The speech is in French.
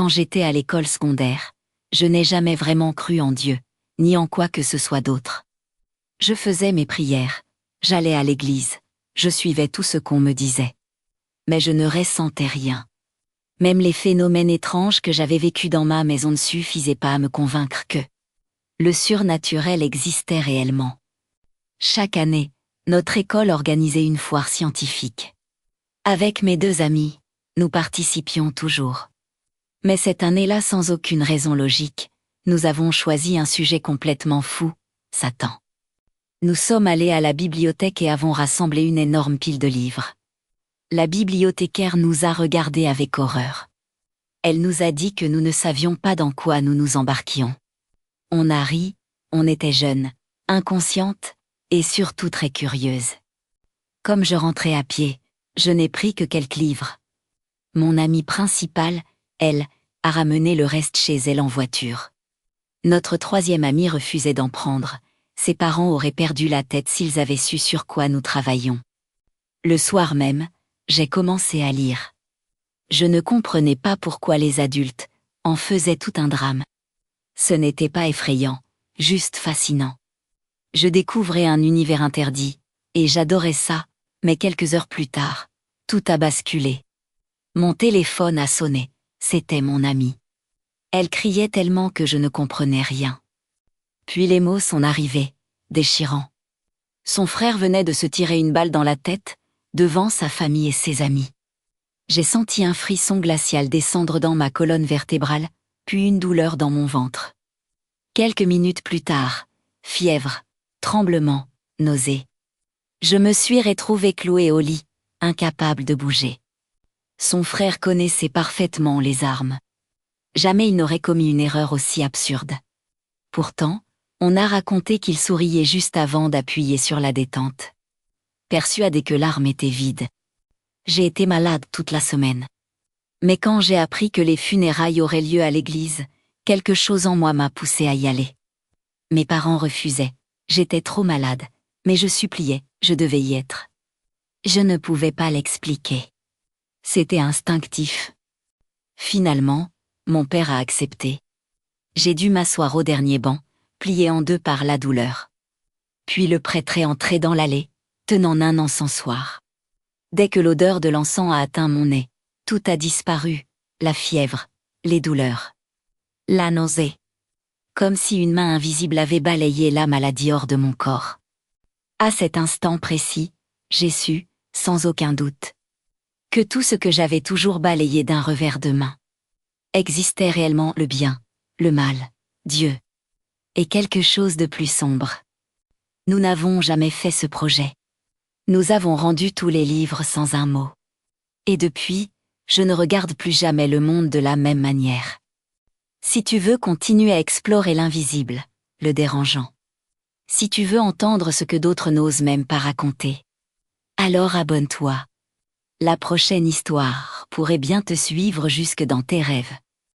Quand j'étais à l'école secondaire, je n'ai jamais vraiment cru en Dieu, ni en quoi que ce soit d'autre. Je faisais mes prières, j'allais à l'église, je suivais tout ce qu'on me disait. Mais je ne ressentais rien. Même les phénomènes étranges que j'avais vécus dans ma maison ne suffisaient pas à me convaincre que le surnaturel existait réellement. Chaque année, notre école organisait une foire scientifique. Avec mes 2 amis, nous participions toujours. Mais cette année-là, sans aucune raison logique, nous avons choisi un sujet complètement fou, Satan. Nous sommes allés à la bibliothèque et avons rassemblé une énorme pile de livres. La bibliothécaire nous a regardés avec horreur. Elle nous a dit que nous ne savions pas dans quoi nous nous embarquions. On a ri, on était jeunes, inconscientes, et surtout très curieuses. Comme je rentrais à pied, je n'ai pris que quelques livres. Mon amie principale, elle, a ramené le reste chez elle en voiture. Notre 3e amie refusait d'en prendre. Ses parents auraient perdu la tête s'ils avaient su sur quoi nous travaillions. Le soir même, j'ai commencé à lire. Je ne comprenais pas pourquoi les adultes en faisaient tout un drame. Ce n'était pas effrayant, juste fascinant. Je découvrais un univers interdit, et j'adorais ça, mais quelques heures plus tard, tout a basculé. Mon téléphone a sonné, c'était mon amie. Elle criait tellement que je ne comprenais rien. Puis les mots sont arrivés, déchirants. Son frère venait de se tirer une balle dans la tête, devant sa famille et ses amis. J'ai senti un frisson glacial descendre dans ma colonne vertébrale, puis une douleur dans mon ventre. Quelques minutes plus tard, fièvre, tremblement, nausée. Je me suis retrouvée clouée au lit, incapable de bouger. Son frère connaissait parfaitement les armes. Jamais il n'aurait commis une erreur aussi absurde. Pourtant, on a raconté qu'il souriait juste avant d'appuyer sur la détente. Persuadé que l'arme était vide. J'ai été malade toute la semaine. Mais quand j'ai appris que les funérailles auraient lieu à l'église, quelque chose en moi m'a poussé à y aller. Mes parents refusaient, j'étais trop malade, mais je suppliais, je devais y être. Je ne pouvais pas l'expliquer. C'était instinctif. Finalement, mon père a accepté. J'ai dû m'asseoir au dernier banc, plié en 2 par la douleur. Puis le prêtre est entré dans l'allée, tenant un encensoir. Dès que l'odeur de l'encens a atteint mon nez, tout a disparu, la fièvre, les douleurs, la nausée. Comme si une main invisible avait balayé la maladie hors de mon corps. À cet instant précis, j'ai su, sans aucun doute, que tout ce que j'avais toujours balayé d'un revers de main existait réellement, le bien, le mal, Dieu, et quelque chose de plus sombre. Nous n'avons jamais fait ce projet. Nous avons rendu tous les livres sans un mot. Et depuis, je ne regarde plus jamais le monde de la même manière. Si tu veux continuer à explorer l'invisible, le dérangeant. Si tu veux entendre ce que d'autres n'osent même pas raconter, alors abonne-toi. La prochaine histoire pourrait bien te suivre jusque dans tes rêves.